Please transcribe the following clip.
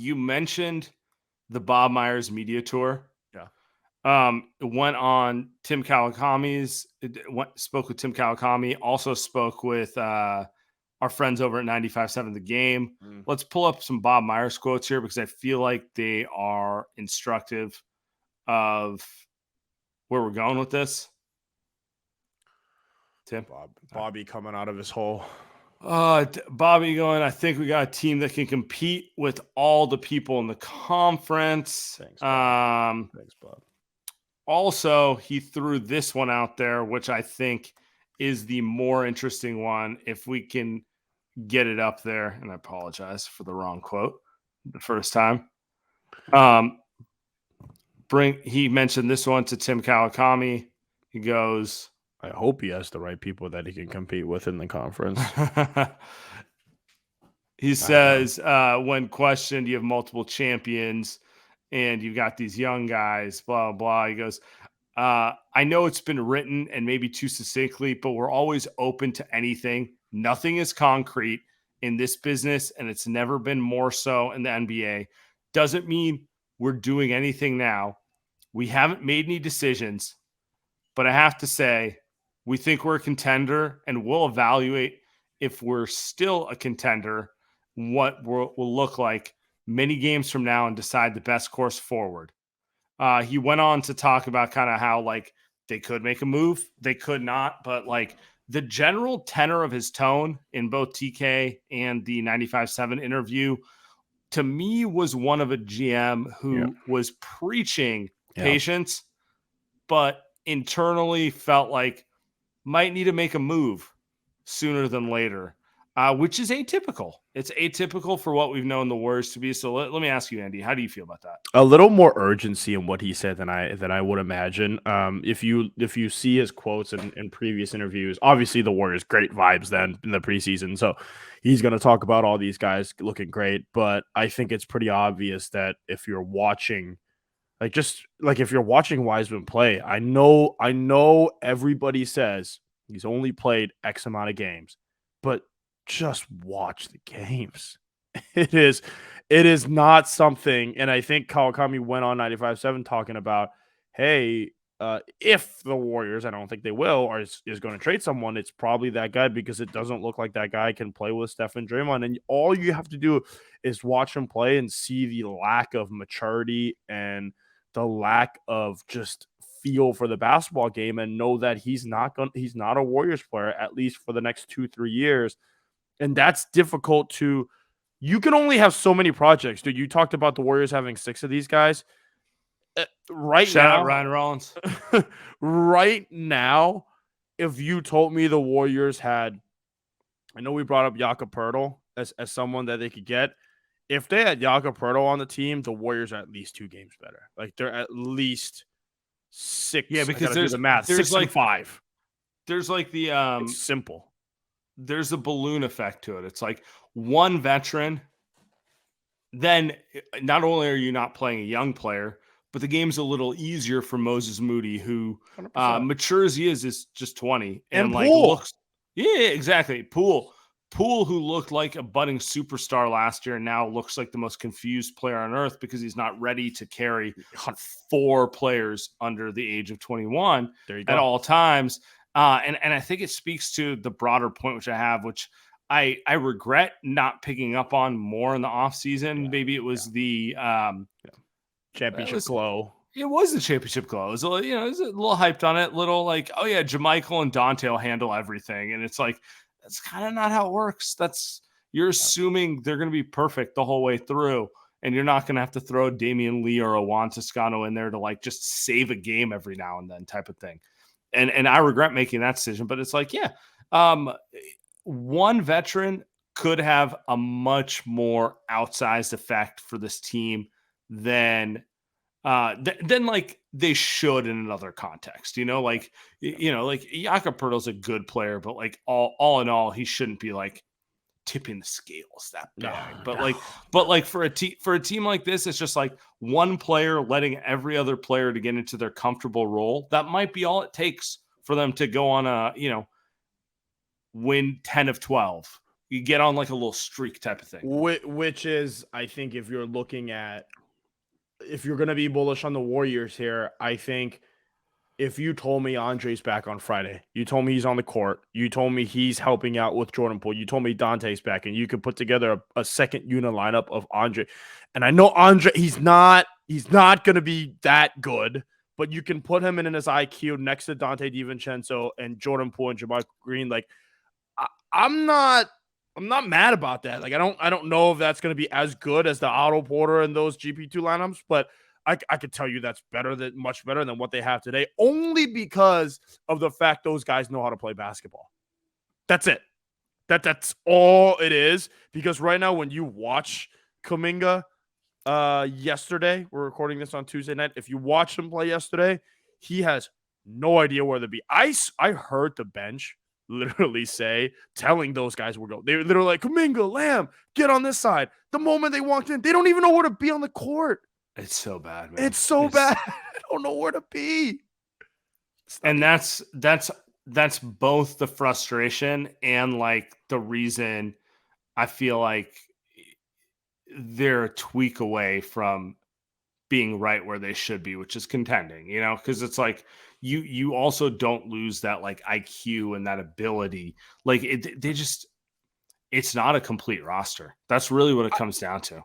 you mentioned the Bob Myers media tour. Yeah. Went on Tim Kawakami's, spoke with Tim Kawakami, also spoke with our friends over at 95.7 The Game. Let's pull up some Bob Myers quotes here because I feel like they are instructive of where we're going with this. Tim? Bobby coming out of his hole. Bobby going, I think we got a team that can compete with all the people in the conference. Thanks, Bob. Thanks, Bob. Also, he threw this one out there, which I think is the more interesting one. If we can get it up there, and I apologize for the wrong quote the first time. He mentioned this one to Tim Kawakami. He goes, I hope he has the right people that he can compete with in the conference. He says, when questioned, you have multiple champions and you've got these young guys, blah, blah. He goes, I know it's been written and maybe too succinctly, but we're always open to anything. Nothing is concrete in this business, and it's never been more so in the NBA. Doesn't mean we're doing anything now. We haven't made any decisions, but I have to say, we think we're a contender, and we'll evaluate if we're still a contender, what will look like many games from now and decide the best course forward. He went on to talk about kind of how like they could make a move, they could not, but like the general tenor of his tone in both TK and the 95.7 interview to me was one of a GM who was preaching patience, but internally felt like might need to make a move sooner than later, which is atypical. It's atypical for what we've known the Warriors to be. So let me ask you, Andy, how do you feel about that? A little more urgency in what he said than I would imagine. If you see his quotes in previous interviews, obviously the Warriors great vibes then in the preseason. So he's going to talk about all these guys looking great. But I think it's pretty obvious that if you're watching, if you're watching Wiseman play, I know everybody says he's only played X amount of games, but just watch the games. It is not something, and I think Kawakami went on 95.7 talking about, hey, if the Warriors, I don't think they will, is going to trade someone, it's probably that guy because it doesn't look like that guy can play with Steph and Draymond. And all you have to do is watch him play and see the lack of maturity and the lack of just feel for the basketball game and know that he's not a Warriors player, at least for the next 2-3 years. And that's difficult to. You can only have so many projects, dude. You talked about the Warriors having 6 of these guys. Shout out Ryan Rollins. Right now, if you told me the Warriors had, I know we brought up Jakob Poeltl as someone that they could get. If they had Jakob Poeltl on the team, the Warriors are at least 2 games better. Like they're at least 6. Yeah, because there's the math. There's 6 and 5. There's like the it's simple. There's a balloon effect to it. It's like one veteran. Then not only are you not playing a young player, but the game's a little easier for Moses Moody, who mature as he is just 20 and like Poole. looks. Yeah, exactly. Poole, who looked like a budding superstar last year, and now looks like the most confused player on earth because he's not ready to carry 4 players under the age of 21 at all times. And I think it speaks to the broader point, which I have, which I regret not picking up on more in the offseason. Maybe it was the championship glow. It was the championship glow. It was, it was a little hyped on it. Little like, oh yeah, JaMychal and Dante will handle everything. And it's like, that's kind of not how it works. You're assuming they're going to be perfect the whole way through. And you're not going to have to throw Damian Lee or a Juan Toscano in there to like just save a game every now and then type of thing. And I regret making that decision, but it's like, one veteran could have a much more outsized effect for this team than like they should in another context, like Jakob Poeltl's a good player, but like all in all, he shouldn't be like tipping the scales that bad. But like for a team like this, it's just like one player letting every other player to get into their comfortable role. That might be all it takes for them to go on a, win 10 of 12 You get on like a little streak type of thing. Which is, I think, if you're going to be bullish on the Warriors here, I think if you told me Andre's back on Friday, you told me he's on the court, you told me he's helping out with Jordan Poole, you told me Dante's back, and you could put together a second unit lineup of Andre. And I know Andre, he's not going to be that good, but you can put him in his IQ next to Dante DiVincenzo and Jordan Poole and Jamal Green. Like, I'm not mad about that. Like, I don't know if that's going to be as good as the Otto Porter and those GP2 lineups, but I could tell you that's much better than what they have today, only because of the fact those guys know how to play basketball. That's it. That's all it is. Because right now, when you watch Kuminga yesterday, we're recording this on Tuesday night. If you watch him play yesterday, he has no idea where to be. I heard the bench literally telling those guys were going. They were literally like, Kuminga, Lamb, get on this side. The moment they walked in, they don't even know where to be on the court. It's so bad, man. It's so bad. I don't know where to be. And that's both the frustration and like the reason I feel like they're a tweak away from being right where they should be, which is contending, because it's like you also don't lose that like IQ and that ability. Like it's not a complete roster. That's really what it comes down to.